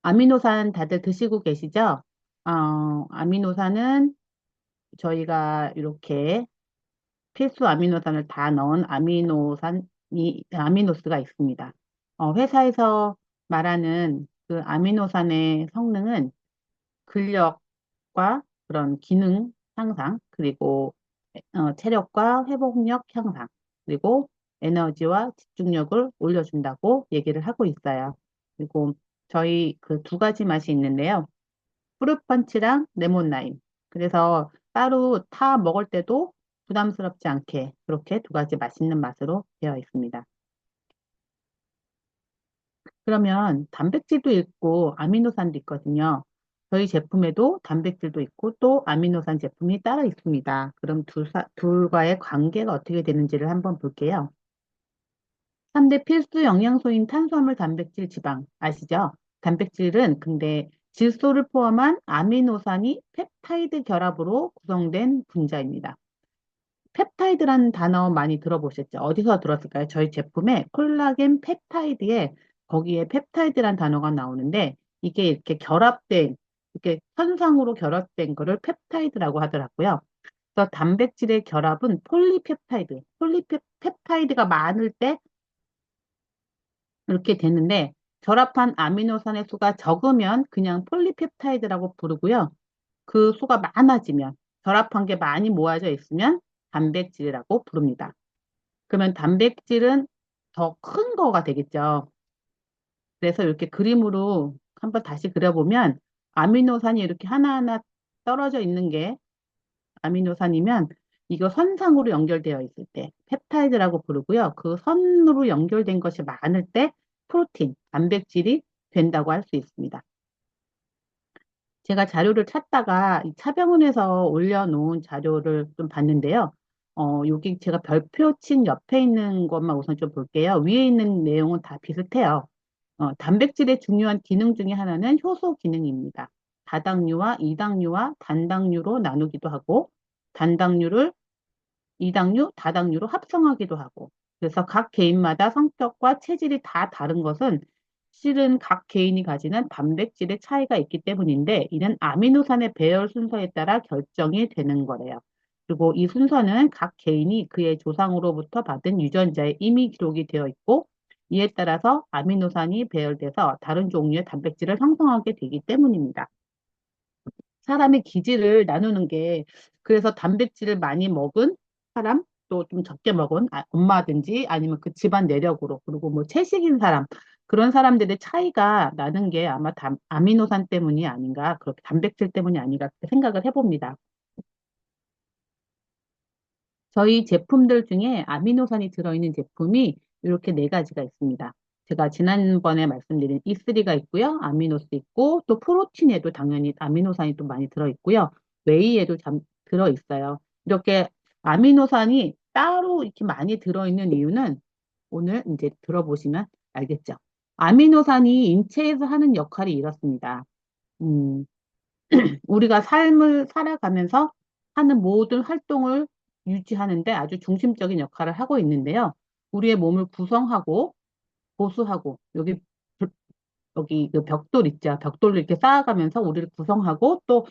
아미노산 다들 드시고 계시죠? 아미노산은 저희가 이렇게 필수 아미노산을 다 넣은 아미노스가 있습니다. 회사에서 말하는 그 아미노산의 성능은 근력과 그런 기능 향상, 그리고 체력과 회복력 향상, 그리고 에너지와 집중력을 올려준다고 얘기를 하고 있어요. 그리고 저희 그 두 가지 맛이 있는데요. 프루펀치랑 레몬라임. 그래서 따로 타 먹을 때도 부담스럽지 않게 그렇게 두 가지 맛있는 맛으로 되어 있습니다. 그러면 단백질도 있고 아미노산도 있거든요. 저희 제품에도 단백질도 있고 또 아미노산 제품이 따로 있습니다. 그럼 둘과의 관계가 어떻게 되는지를 한번 볼게요. 3대 필수 영양소인 탄수화물, 단백질, 지방 아시죠? 단백질은 근데 질소를 포함한 아미노산이 펩타이드 결합으로 구성된 분자입니다. 펩타이드라는 단어 많이 들어보셨죠? 어디서 들었을까요? 저희 제품에 콜라겐 펩타이드에 거기에 펩타이드라는 단어가 나오는데 이게 이렇게 결합된 이렇게 선상으로 결합된 거를 펩타이드라고 하더라고요. 그래서 단백질의 결합은 폴리펩타이드가 많을 때 이렇게 되는데 결합한 아미노산의 수가 적으면 그냥 폴리펩타이드라고 부르고요. 그 수가 많아지면 결합한 게 많이 모아져 있으면 단백질이라고 부릅니다. 그러면 단백질은 더 큰 거가 되겠죠. 그래서 이렇게 그림으로 한번 다시 그려보면 아미노산이 이렇게 하나하나 떨어져 있는 게 아미노산이면 이거 선상으로 연결되어 있을 때 펩타이드라고 부르고요. 그 선으로 연결된 것이 많을 때 프로틴, 단백질이 된다고 할 수 있습니다. 제가 자료를 찾다가 이 차병원에서 올려놓은 자료를 좀 봤는데요. 여기 제가 별표 친 옆에 있는 것만 우선 좀 볼게요. 위에 있는 내용은 다 비슷해요. 단백질의 중요한 기능 중에 하나는 효소 기능입니다. 다당류와 이당류와 단당류로 나누기도 하고, 단당류를 이당류, 다당류로 합성하기도 하고, 그래서 각 개인마다 성격과 체질이 다 다른 것은 실은 각 개인이 가지는 단백질의 차이가 있기 때문인데, 이는 아미노산의 배열 순서에 따라 결정이 되는 거래요. 그리고 이 순서는 각 개인이 그의 조상으로부터 받은 유전자에 이미 기록이 되어 있고, 이에 따라서 아미노산이 배열돼서 다른 종류의 단백질을 형성하게 되기 때문입니다. 사람의 기질을 나누는 게 그래서 단백질을 많이 먹은 사람 또 좀 적게 먹은 엄마든지 아니면 그 집안 내력으로 그리고 뭐 채식인 사람 그런 사람들의 차이가 나는 게 아마 아미노산 때문이 아닌가 그렇게 단백질 때문이 아닌가 그렇게 생각을 해봅니다. 저희 제품들 중에 아미노산이 들어있는 제품이 이렇게 네 가지가 있습니다. 제가 지난번에 말씀드린 E3가 있고요. 아미노스 있고 또 프로틴에도 당연히 아미노산이 또 많이 들어있고요. 웨이에도 들어있어요. 이렇게 아미노산이 따로 이렇게 많이 들어있는 이유는 오늘 이제 들어보시면 알겠죠. 아미노산이 인체에서 하는 역할이 이렇습니다. 음, 우리가 삶을 살아가면서 하는 모든 활동을 유지하는데 아주 중심적인 역할을 하고 있는데요. 우리의 몸을 구성하고 보수하고 여기 그 벽돌 있죠. 벽돌을 이렇게 쌓아가면서 우리를 구성하고 또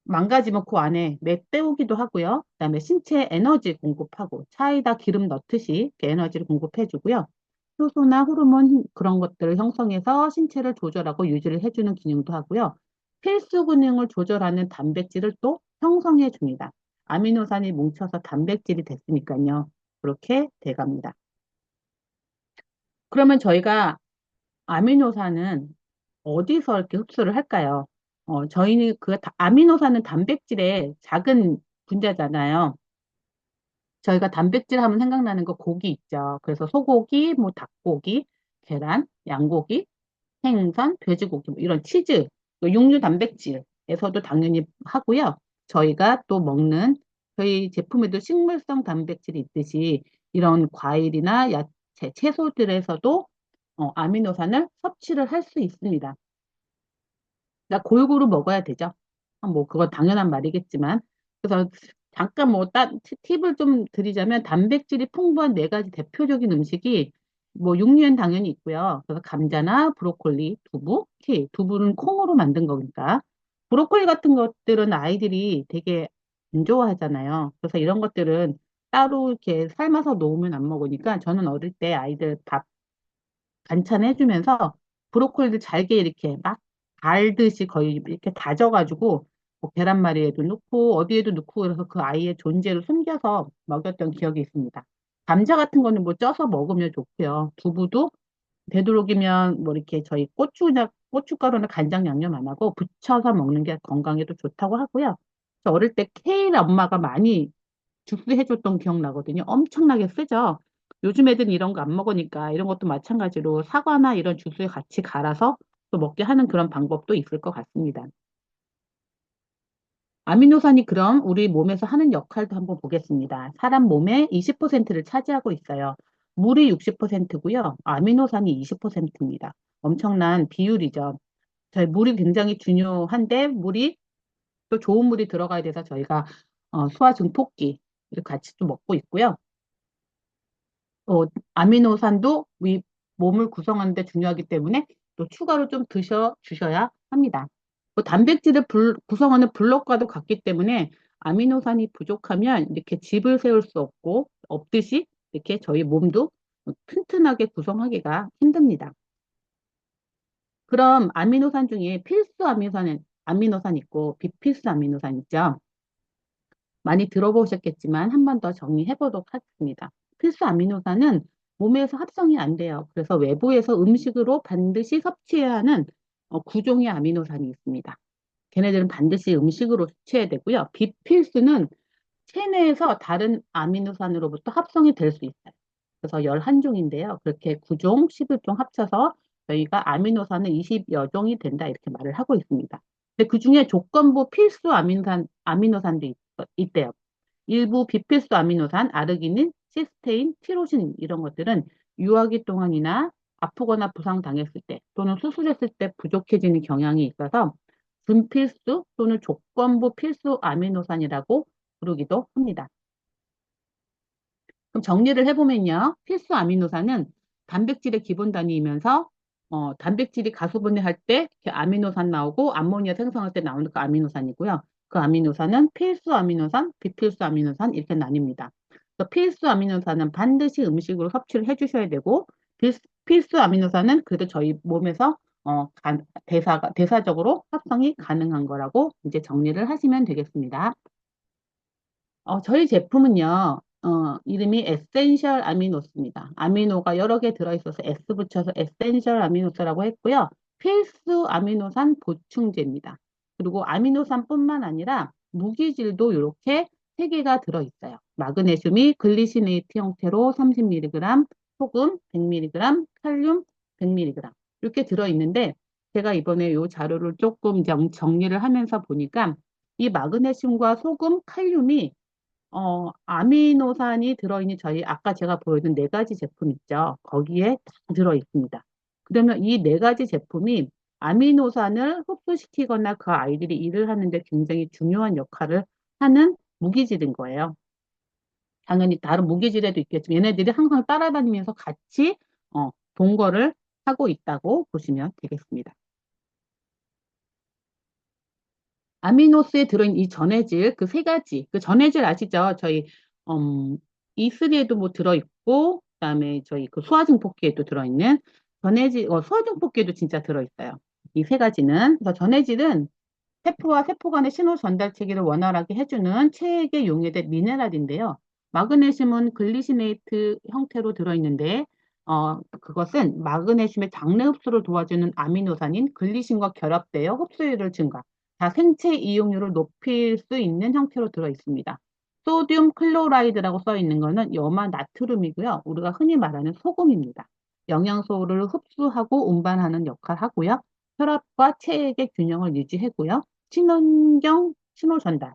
망가지면 그 안에 때우기도 하고요. 그다음에 신체에 에너지 공급하고 차에다 기름 넣듯이 이렇게 에너지를 공급해주고요. 효소나 호르몬 그런 것들을 형성해서 신체를 조절하고 유지를 해주는 기능도 하고요. 필수 기능을 조절하는 단백질을 또 형성해 줍니다. 아미노산이 뭉쳐서 단백질이 됐으니까요. 그렇게 돼갑니다. 그러면 저희가 아미노산은 어디서 이렇게 흡수를 할까요? 저희는 아미노산은 단백질의 작은 분자잖아요. 저희가 단백질 하면 생각나는 거 고기 있죠. 그래서 소고기, 뭐 닭고기, 계란, 양고기, 생선, 돼지고기, 뭐 이런 치즈, 또 육류 단백질에서도 당연히 하고요. 저희가 또 먹는 저희 제품에도 식물성 단백질이 있듯이 이런 과일이나 야채, 채소들에서도 아미노산을 섭취를 할 수 있습니다. 그러니까 골고루 먹어야 되죠. 뭐 그건 당연한 말이겠지만 그래서 잠깐 뭐 팁을 좀 드리자면 단백질이 풍부한 네 가지 대표적인 음식이 뭐 육류엔 당연히 있고요. 그래서 감자나 브로콜리, 두부, 케일. 두부는 콩으로 만든 거니까. 브로콜리 같은 것들은 아이들이 되게 안 좋아하잖아요. 그래서 이런 것들은 따로 이렇게 삶아서 놓으면 안 먹으니까 저는 어릴 때 아이들 밥 반찬 해주면서 브로콜리를 잘게 이렇게 막 갈듯이 거의 이렇게 다져가지고 뭐 계란말이에도 넣고 어디에도 넣고 그래서 그 아이의 존재를 숨겨서 먹였던 기억이 있습니다. 감자 같은 거는 뭐 쪄서 먹으면 좋고요. 두부도 되도록이면 뭐 이렇게 저희 고춧가루나 간장 양념 안 하고 부쳐서 먹는 게 건강에도 좋다고 하고요. 저 어릴 때 케일 엄마가 많이 주스 해줬던 기억 나거든요. 엄청나게 쓰죠. 요즘 애들은 이런 거 안 먹으니까 이런 것도 마찬가지로 사과나 이런 주스에 같이 갈아서 또 먹게 하는 그런 방법도 있을 것 같습니다. 아미노산이 그럼 우리 몸에서 하는 역할도 한번 보겠습니다. 사람 몸의 20%를 차지하고 있어요. 물이 60%고요. 아미노산이 20%입니다. 엄청난 비율이죠. 저희 물이 굉장히 중요한데 물이 또 좋은 물이 들어가야 돼서 저희가 소화 증폭기 를 같이 또 먹고 있고요. 아미노산도 우리 몸을 구성하는 데 중요하기 때문에 또 추가로 좀 드셔 주셔야 합니다. 단백질을 구성하는 블록과도 같기 때문에 아미노산이 부족하면 이렇게 집을 세울 수 없듯이 이렇게 저희 몸도 튼튼하게 구성하기가 힘듭니다. 그럼 아미노산 중에 필수 아미노산 있고 비필수 아미노산 있죠. 많이 들어보셨겠지만 한 번 더 정리해 보도록 하겠습니다. 필수 아미노산은 몸에서 합성이 안 돼요. 그래서 외부에서 음식으로 반드시 섭취해야 하는 구종의 아미노산이 있습니다. 걔네들은 반드시 음식으로 섭취해야 되고요. 비필수는 체내에서 다른 아미노산으로부터 합성이 될 수 있어요. 그래서 11종인데요. 그렇게 9종, 11종 합쳐서 저희가 아미노산은 20여 종이 된다 이렇게 말을 하고 있습니다. 근데 그중에 조건부 필수 아미노산도 있대요. 일부 비필수 아미노산, 아르기닌, 시스테인, 티로신 이런 것들은 유아기 동안이나 아프거나 부상당했을 때 또는 수술했을 때 부족해지는 경향이 있어서 준필수 또는 조건부 필수 아미노산이라고 부르기도 합니다. 그럼 정리를 해보면요. 필수 아미노산은 단백질의 기본 단위이면서 단백질이 가수분해할 때 이렇게 아미노산 나오고 암모니아 생성할 때 나오는 그 아미노산이고요. 그 아미노산은 필수 아미노산, 비필수 아미노산 이렇게 나뉩니다. 그래서 필수 아미노산은 반드시 음식으로 섭취를 해주셔야 되고 필수 아미노산은 그래도 저희 몸에서 대사적으로 합성이 가능한 거라고 이제 정리를 하시면 되겠습니다. 저희 제품은요, 이름이 에센셜 아미노스입니다. 아미노가 여러 개 들어있어서 S 붙여서 에센셜 아미노스라고 했고요. 필수 아미노산 보충제입니다. 그리고 아미노산뿐만 아니라 무기질도 이렇게 세개가 들어있어요. 마그네슘이 글리시네이트 형태로 30mg, 소금 100mg, 칼륨 100mg 이렇게 들어있는데 제가 이번에 이 자료를 조금 정리를 하면서 보니까 이 마그네슘과 소금, 칼륨이 아미노산이 들어있는 저희 아까 제가 보여준 네 가지 제품 있죠. 거기에 다 들어있습니다. 그러면 이 네 가지 제품이 아미노산을 흡수시키거나 그 아이들이 일을 하는데 굉장히 중요한 역할을 하는 무기질인 거예요. 당연히 다른 무기질에도 있겠지만 얘네들이 항상 따라다니면서 같이 동거를 하고 있다고 보시면 되겠습니다. 아미노스에 들어있는 이 전해질 그 세 가지 그 전해질 아시죠? 저희 E3에도 뭐 들어있고 그다음에 저희 그 소화증폭기에도 들어있는 전해질 소화증폭기에도 진짜 들어있어요. 이 세 가지는 그래서 전해질은 세포와 세포 간의 신호 전달 체계를 원활하게 해주는 체액에 용해된 미네랄인데요. 마그네슘은 글리시네이트 형태로 들어있는데 그것은 마그네슘의 장내 흡수를 도와주는 아미노산인 글리신과 결합되어 흡수율을 증가, 다 생체 이용률을 높일 수 있는 형태로 들어있습니다. 소듐 클로라이드라고 써 있는 것은 염화 나트륨이고요. 우리가 흔히 말하는 소금입니다. 영양소를 흡수하고 운반하는 역할을 하고요. 혈압과 체액의 균형을 유지하고요. 친환경 신호 전달.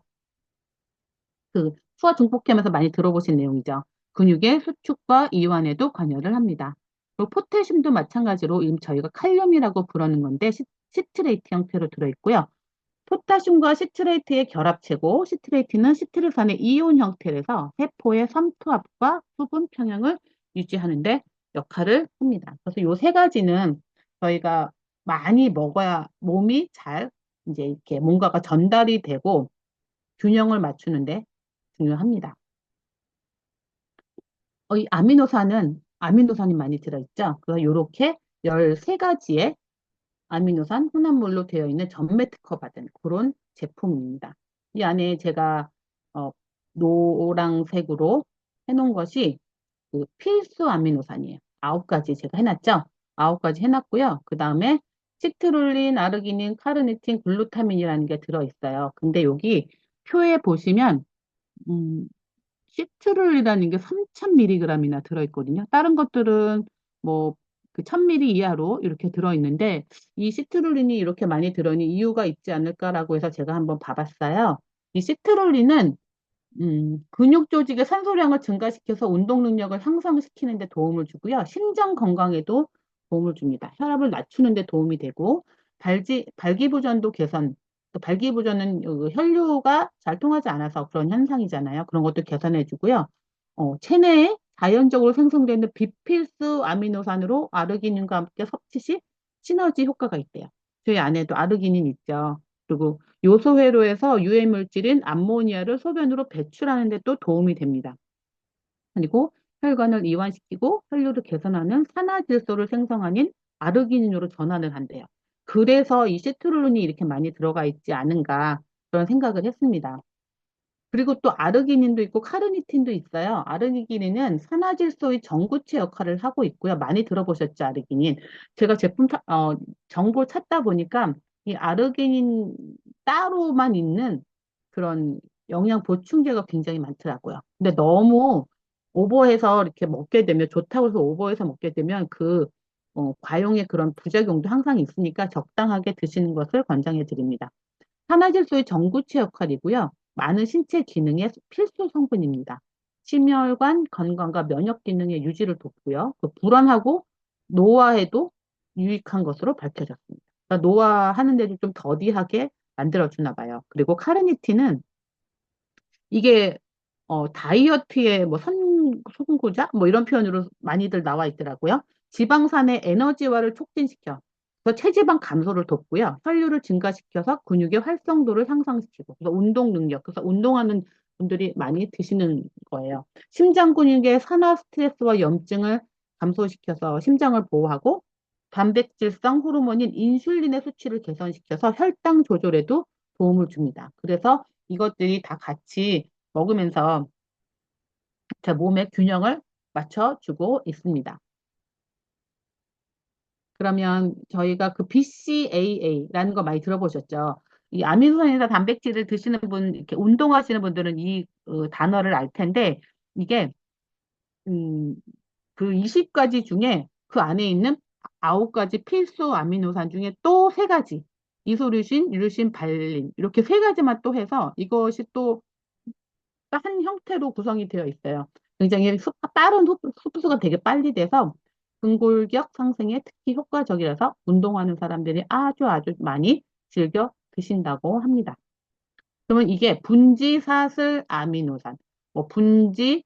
그 수화 증폭하면서 많이 들어보신 내용이죠. 근육의 수축과 이완에도 관여를 합니다. 그리고 포타슘도 마찬가지로 저희가 칼륨이라고 부르는 건데 시트레이트 형태로 들어있고요. 포타슘과 시트레이트의 결합체고 시트레이트는 시트르산의 이온 형태라서 세포의 삼투압과 수분 평형을 유지하는데 역할을 합니다. 그래서 요 세 가지는 저희가 많이 먹어야 몸이 잘 이제 이렇게 뭔가가 전달이 되고 균형을 맞추는데 중요합니다. 이 아미노산이 많이 들어있죠. 그래서 요렇게 13가지의 아미노산 혼합물로 되어 있는 전매 특허받은 그런 제품입니다. 이 안에 제가 어, 노란색으로 해놓은 것이 그 필수 아미노산이에요. 9가지 제가 해놨죠. 9가지 해놨고요. 그 다음에 시트룰린, 아르기닌, 카르니틴, 글루타민이라는 게 들어있어요. 근데 여기 표에 보시면 음, 시트룰이라는 게 3000mg이나 들어있거든요. 다른 것들은 뭐 그 1000mg 이하로 이렇게 들어있는데 이 시트룰린이 이렇게 많이 들어있는 이유가 있지 않을까라고 해서 제가 한번 봐봤어요. 이 시트룰린은 근육 조직의 산소량을 증가시켜서 운동 능력을 향상시키는 데 도움을 주고요. 심장 건강에도 도움을 줍니다. 혈압을 낮추는 데 도움이 되고 발기부전도 개선, 또 발기부전은 혈류가 잘 통하지 않아서 그런 현상이잖아요. 그런 것도 개선해 주고요. 체내에 자연적으로 생성되는 비필수 아미노산으로 아르기닌과 함께 섭취 시 시너지 효과가 있대요. 저희 안에도 아르기닌 있죠. 그리고 요소 회로에서 유해 물질인 암모니아를 소변으로 배출하는 데 또 도움이 됩니다. 그리고 혈관을 이완시키고 혈류를 개선하는 산화질소를 생성하는 아르기닌으로 전환을 한대요. 그래서 이 시트룰린이 이렇게 많이 들어가 있지 않은가 그런 생각을 했습니다. 그리고 또 아르기닌도 있고 카르니틴도 있어요. 아르기닌은 산화질소의 전구체 역할을 하고 있고요. 많이 들어보셨죠, 아르기닌. 제가 정보를 찾다 보니까 이 아르기닌 따로만 있는 그런 영양 보충제가 굉장히 많더라고요. 근데 너무 오버해서 이렇게 먹게 되면 좋다고 해서 오버해서 먹게 되면 과용의 그런 부작용도 항상 있으니까 적당하게 드시는 것을 권장해 드립니다. 산화질소의 전구체 역할이고요. 많은 신체 기능의 필수 성분입니다. 심혈관 건강과 면역 기능의 유지를 돕고요. 불안하고 노화에도 유익한 것으로 밝혀졌습니다. 그러니까 노화하는데도 좀 더디하게 만들어주나 봐요. 그리고 카르니틴은 이게 다이어트의 뭐 선구자 뭐 이런 표현으로 많이들 나와 있더라고요. 지방산의 에너지화를 촉진시켜. 그래서 체지방 감소를 돕고요. 혈류를 증가시켜서 근육의 활성도를 향상시키고. 그래서 운동 능력. 그래서 운동하는 분들이 많이 드시는 거예요. 심장 근육의 산화 스트레스와 염증을 감소시켜서 심장을 보호하고 단백질성 호르몬인 인슐린의 수치를 개선시켜서 혈당 조절에도 도움을 줍니다. 그래서 이것들이 다 같이 먹으면서 제 몸의 균형을 맞춰주고 있습니다. 그러면 저희가 그 BCAA라는 거 많이 들어보셨죠? 이 아미노산이나 단백질을 드시는 분, 이렇게 운동하시는 분들은 이 단어를 알 텐데, 이게, 음, 그 20가지 중에 그 안에 있는 9가지 필수 아미노산 중에 또 3가지, 이소류신, 유류신, 발린, 이렇게 3가지만 또 해서 이것이 또 한 형태로 구성이 되어 있어요. 굉장히 빠른 흡수가 되게 빨리 돼서 근골격 상승에 특히 효과적이라서 운동하는 사람들이 아주 아주 많이 즐겨 드신다고 합니다. 그러면 이게 분지 사슬 아미노산, 뭐 분지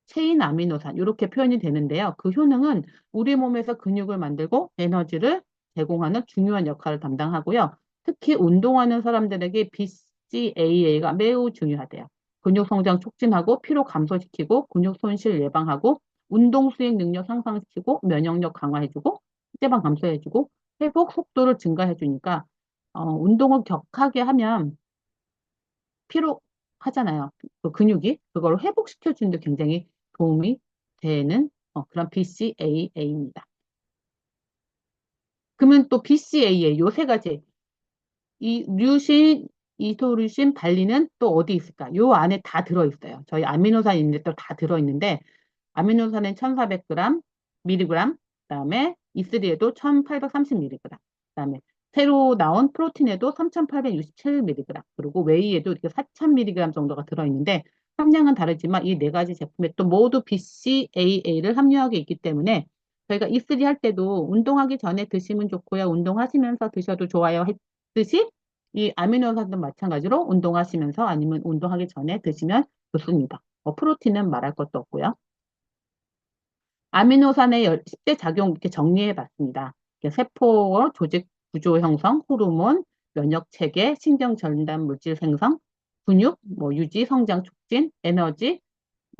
체인 아미노산 이렇게 표현이 되는데요. 그 효능은 우리 몸에서 근육을 만들고 에너지를 제공하는 중요한 역할을 담당하고요. 특히 운동하는 사람들에게 BCAA가 매우 중요하대요. 근육 성장 촉진하고 피로 감소시키고 근육 손실 예방하고 운동 수행 능력 향상시키고 면역력 강화해주고 체지방 감소해주고 회복 속도를 증가해주니까 운동을 격하게 하면 피로하잖아요. 그 근육이 그걸 회복시켜 주는데 굉장히 도움이 되는 그런 BCAA입니다. 그러면 또 BCAA 요 3가지 이 류신, 이소류신, 발리는 또 어디 있을까? 요 안에 다 들어있어요. 저희 아미노산 있는데 또 다 들어있는데 아미노산은 1400g, 미리그램, 그다음에 E3에도 1830mg, 그다음에 새로 나온 프로틴에도 3867mg, 그리고 웨이에도 이렇게 4000mg 정도가 들어있는데 함량은 다르지만 이 4가지 제품에 또 모두 BCAA를 함유하게 있기 때문에 저희가 E3 할 때도 운동하기 전에 드시면 좋고요. 운동하시면서 드셔도 좋아요 했듯이 이 아미노산도 마찬가지로 운동하시면서 아니면 운동하기 전에 드시면 좋습니다. 프로틴은 말할 것도 없고요. 아미노산의 10대 작용 이렇게 정리해 봤습니다. 세포 조직 구조 형성, 호르몬, 면역 체계, 신경 전달 물질 생성, 근육, 뭐 유지, 성장 촉진, 에너지,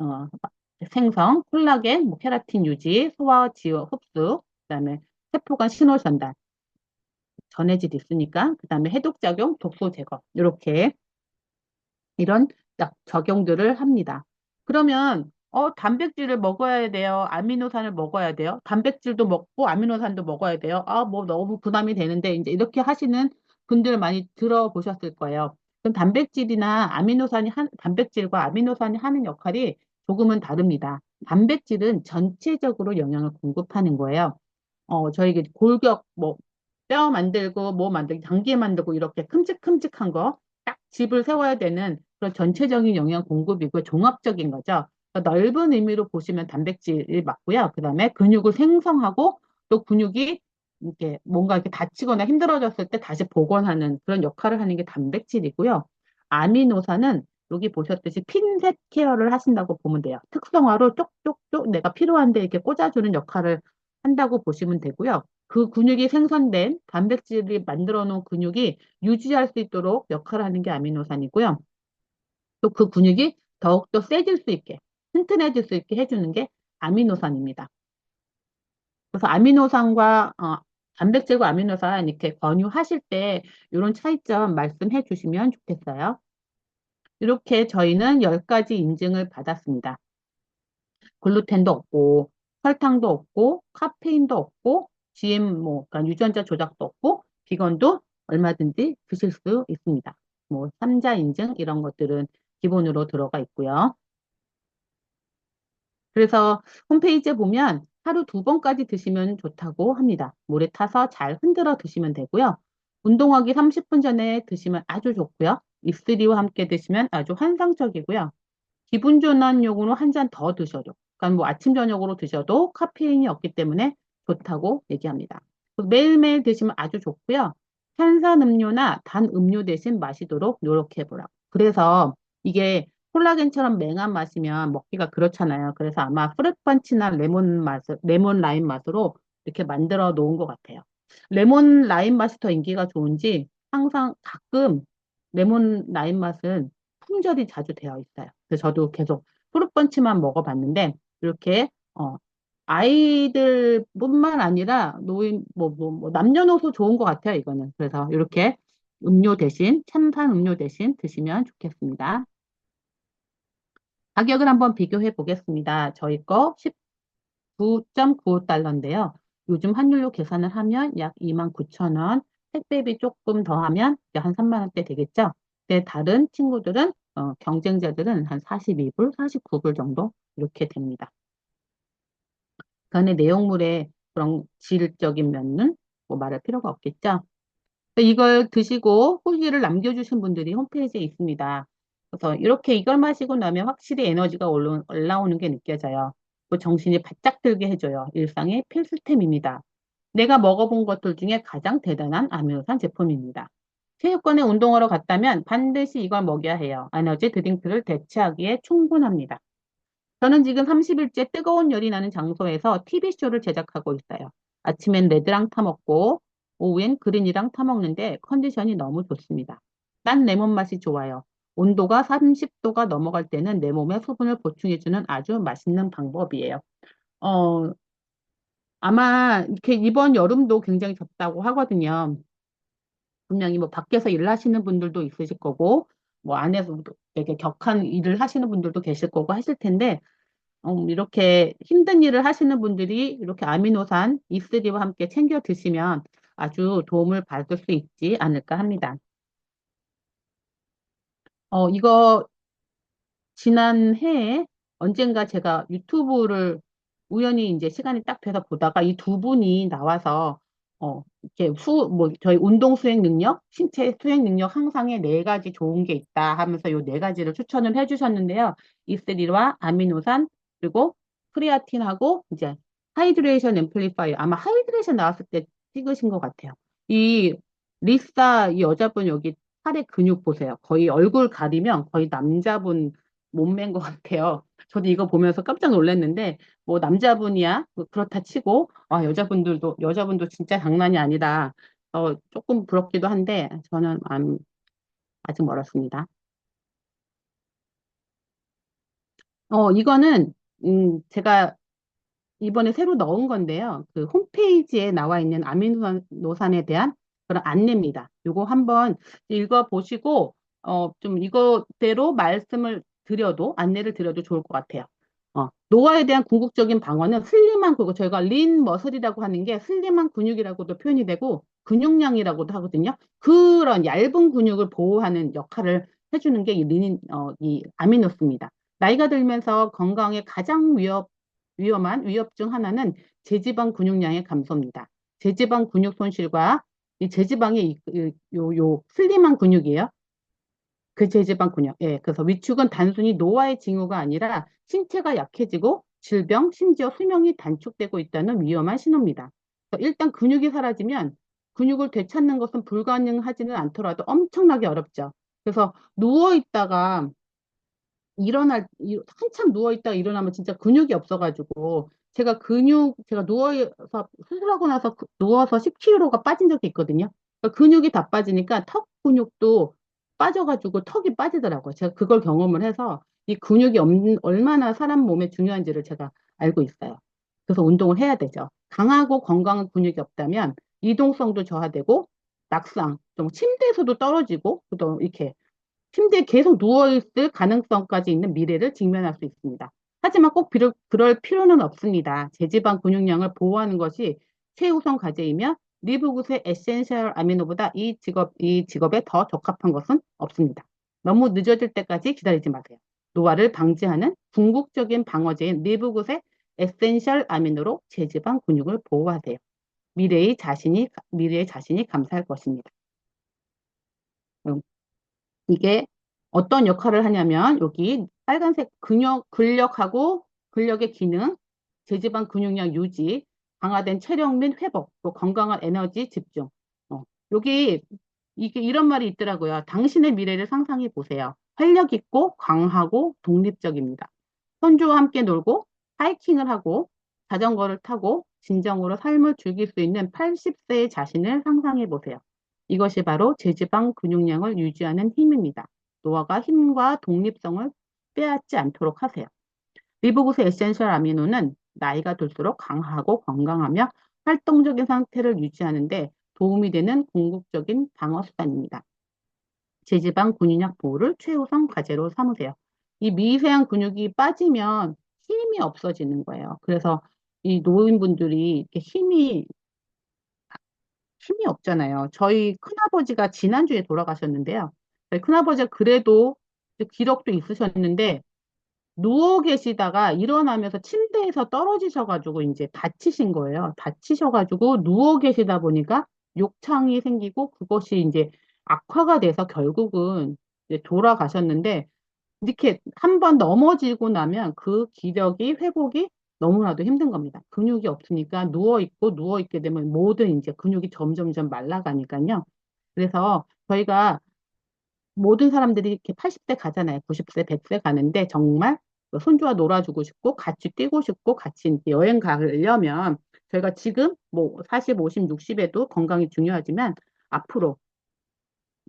어, 생성, 콜라겐, 뭐 케라틴 유지, 소화, 지워, 흡수, 그다음에 세포간 신호 전달, 전해질 있으니까, 그다음에 해독작용, 독소 제거, 이렇게 이런 딱 적용들을 합니다. 그러면 단백질을 먹어야 돼요. 아미노산을 먹어야 돼요. 단백질도 먹고 아미노산도 먹어야 돼요. 아, 뭐 너무 부담이 되는데 이제 이렇게 하시는 분들 많이 들어보셨을 거예요. 그럼 단백질과 아미노산이 하는 역할이 조금은 다릅니다. 단백질은 전체적으로 영양을 공급하는 거예요. 저희가 골격, 뭐, 뼈 만들고, 뭐 만들고, 장기 만들고, 이렇게 큼직큼직한 거, 딱 집을 세워야 되는 그런 전체적인 영양 공급이고, 종합적인 거죠. 그러니까 넓은 의미로 보시면 단백질이 맞고요. 그 다음에 근육을 생성하고, 또 근육이 이렇게 뭔가 이렇게 다치거나 힘들어졌을 때 다시 복원하는 그런 역할을 하는 게 단백질이고요. 아미노산은 여기 보셨듯이 핀셋 케어를 하신다고 보면 돼요. 특성화로 쪽쪽쪽 내가 필요한데 이렇게 꽂아주는 역할을 한다고 보시면 되고요. 그 근육이 생성된 단백질이 만들어 놓은 근육이 유지할 수 있도록 역할을 하는 게 아미노산이고요. 또 그 근육이 더욱더 세질 수 있게, 튼튼해질 수 있게 해주는 게 아미노산입니다. 그래서 단백질과 아미노산 이렇게 권유하실 때 이런 차이점 말씀해 주시면 좋겠어요. 이렇게 저희는 10가지 인증을 받았습니다. 글루텐도 없고, 설탕도 없고, 카페인도 없고, GMO, 그러니까 유전자 조작도 없고, 비건도 얼마든지 드실 수 있습니다. 뭐, 삼자 인증 이런 것들은 기본으로 들어가 있고요. 그래서 홈페이지에 보면 하루 2번까지 드시면 좋다고 합니다. 물에 타서 잘 흔들어 드시면 되고요. 운동하기 30분 전에 드시면 아주 좋고요. 입술이와 함께 드시면 아주 환상적이고요. 기분 전환용으로 한 잔 더 드셔도, 그러니까 뭐 아침, 저녁으로 드셔도 카페인이 없기 때문에 좋다고 얘기합니다. 매일매일 드시면 아주 좋고요. 탄산음료나 단 음료 대신 마시도록 노력해보라고. 그래서 이게 콜라겐처럼 맹한 맛이면 먹기가 그렇잖아요. 그래서 아마 프루펀치나 레몬 라임 맛으로 이렇게 만들어 놓은 것 같아요. 레몬 라임 맛이 더 인기가 좋은지 항상 가끔 레몬 라임 맛은 품절이 자주 되어 있어요. 그래서 저도 계속 프루펀치만 먹어봤는데 이렇게 아이들뿐만 아니라 노인 뭐 남녀노소 좋은 것 같아요. 이거는 그래서 이렇게 음료 대신 찬산 음료 대신 드시면 좋겠습니다. 가격을 한번 비교해 보겠습니다. 저희 거 19.95달러인데요. 요즘 환율로 계산을 하면 약 29,000원, 택배비 조금 더 하면 이제 한 3만 원대 되겠죠. 근데 다른 친구들은, 경쟁자들은 한 42불, 49불 정도 이렇게 됩니다. 그 안에 내용물의 그런 질적인 면은 뭐 말할 필요가 없겠죠. 이걸 드시고 후기를 남겨주신 분들이 홈페이지에 있습니다. 그래서 이렇게 이걸 마시고 나면 확실히 에너지가 올라오는 게 느껴져요. 또 정신이 바짝 들게 해줘요. 일상의 필수템입니다. 내가 먹어본 것들 중에 가장 대단한 아미노산 제품입니다. 체육관에 운동하러 갔다면 반드시 이걸 먹여야 해요. 에너지 드링크를 대체하기에 충분합니다. 저는 지금 30일째 뜨거운 열이 나는 장소에서 TV쇼를 제작하고 있어요. 아침엔 레드랑 타먹고, 오후엔 그린이랑 타먹는데 컨디션이 너무 좋습니다. 딴 레몬 맛이 좋아요. 온도가 30도가 넘어갈 때는 내 몸에 수분을 보충해주는 아주 맛있는 방법이에요. 어, 아마 이렇게 이번 여름도 굉장히 덥다고 하거든요. 분명히 뭐 밖에서 일하시는 분들도 있으실 거고, 뭐 안에서도 되게 격한 일을 하시는 분들도 계실 거고 하실 텐데, 이렇게 힘든 일을 하시는 분들이 이렇게 아미노산 E3와 함께 챙겨 드시면 아주 도움을 받을 수 있지 않을까 합니다. 이거 지난해에 언젠가 제가 유튜브를 우연히 이제 시간이 딱 돼서 보다가 이 두 분이 나와서 이렇게 뭐 저희 운동 수행 능력, 신체 수행 능력 향상에 4가지 좋은 게 있다 하면서 요 4가지를 추천을 해주셨는데요. 이스리와 아미노산 그리고 크레아틴하고 이제 하이드레이션 앰플리파이어 아마 하이드레이션 나왔을 때 찍으신 것 같아요. 이 리사 이 여자분 여기 팔의 근육 보세요. 거의 얼굴 가리면 거의 남자분 몸매인 것 같아요. 저도 이거 보면서 깜짝 놀랐는데 뭐 남자분이야 뭐 그렇다 치고 아 여자분도 진짜 장난이 아니다. 조금 부럽기도 한데 저는 아직 멀었습니다. 이거는 제가 이번에 새로 넣은 건데요. 그 홈페이지에 나와 있는 아미노산에 대한 그런 안내입니다. 요거 한번 읽어보시고, 좀 이거대로 안내를 드려도 좋을 것 같아요. 노화에 대한 궁극적인 방어는 슬림한 근육, 저희가 린 머슬이라고 하는 게 슬림한 근육이라고도 표현이 되고, 근육량이라고도 하거든요. 그런 얇은 근육을 보호하는 역할을 해주는 게 이 아미노스입니다. 나이가 들면서 건강에 가장 위험한 위협 중 하나는 제지방 근육량의 감소입니다. 제지방 근육 손실과 이 제지방의 요 슬림한 근육이에요. 그 제지방 근육. 예. 그래서 위축은 단순히 노화의 징후가 아니라 신체가 약해지고 질병, 심지어 수명이 단축되고 있다는 위험한 신호입니다. 그래서 일단 근육이 사라지면 근육을 되찾는 것은 불가능하지는 않더라도 엄청나게 어렵죠. 그래서 누워 있다가 한참 누워있다가 일어나면 진짜 근육이 없어가지고, 제가 누워서, 수술하고 나서 누워서 10kg가 빠진 적이 있거든요. 그러니까 근육이 다 빠지니까 턱 근육도 빠져가지고 턱이 빠지더라고요. 제가 그걸 경험을 해서 이 얼마나 사람 몸에 중요한지를 제가 알고 있어요. 그래서 운동을 해야 되죠. 강하고 건강한 근육이 없다면 이동성도 저하되고, 낙상, 좀 침대에서도 떨어지고, 또 이렇게 침대에 계속 누워있을 가능성까지 있는 미래를 직면할 수 있습니다. 하지만 꼭 그럴 필요는 없습니다. 제지방 근육량을 보호하는 것이 최우선 과제이며 리브굿의 에센셜 아미노보다 이 직업에 더 적합한 것은 없습니다. 너무 늦어질 때까지 기다리지 마세요. 노화를 방지하는 궁극적인 방어제인 리브굿의 에센셜 아미노로 제지방 근육을 보호하세요. 미래의 자신이 감사할 것입니다. 음, 이게 어떤 역할을 하냐면 여기 빨간색 근력의 기능, 제지방 근육량 유지, 강화된 체력 및 회복, 또 건강한 에너지 집중. 어, 여기 이게 이런 말이 있더라고요. 당신의 미래를 상상해 보세요. 활력 있고 강하고 독립적입니다. 손주와 함께 놀고 하이킹을 하고 자전거를 타고 진정으로 삶을 즐길 수 있는 80세의 자신을 상상해 보세요. 이것이 바로 제지방 근육량을 유지하는 힘입니다. 노화가 힘과 독립성을 빼앗지 않도록 하세요. 리보그스 에센셜 아미노는 나이가 들수록 강하고 건강하며 활동적인 상태를 유지하는데 도움이 되는 궁극적인 방어 수단입니다. 제지방 근육량 보호를 최우선 과제로 삼으세요. 이 미세한 근육이 빠지면 힘이 없어지는 거예요. 그래서 이 노인분들이 이렇게 힘이 없잖아요. 저희 큰아버지가 지난주에 돌아가셨는데요. 저희 큰아버지가 그래도 기력도 있으셨는데 누워 계시다가 일어나면서 침대에서 떨어지셔가지고 이제 다치신 거예요. 다치셔가지고 누워 계시다 보니까 욕창이 생기고 그것이 이제 악화가 돼서 결국은 이제 돌아가셨는데 이렇게 한 번 넘어지고 나면 그 기력이 회복이 너무나도 힘든 겁니다. 근육이 없으니까 누워 있게 되면 모든 이제 근육이 점점점 말라가니까요. 그래서 저희가 모든 사람들이 이렇게 80대 가잖아요. 90세, 100세 가는데 정말 그 손주와 놀아주고 싶고 같이 뛰고 싶고 같이 이제 여행 가려면 저희가 지금 뭐 40, 50, 60에도 건강이 중요하지만 앞으로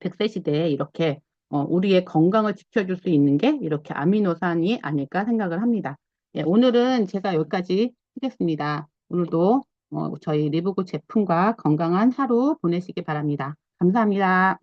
100세 시대에 이렇게 우리의 건강을 지켜줄 수 있는 게 이렇게 아미노산이 아닐까 생각을 합니다. 예, 오늘은 제가 여기까지 하겠습니다. 오늘도 저희 리브구 제품과 건강한 하루 보내시기 바랍니다. 감사합니다.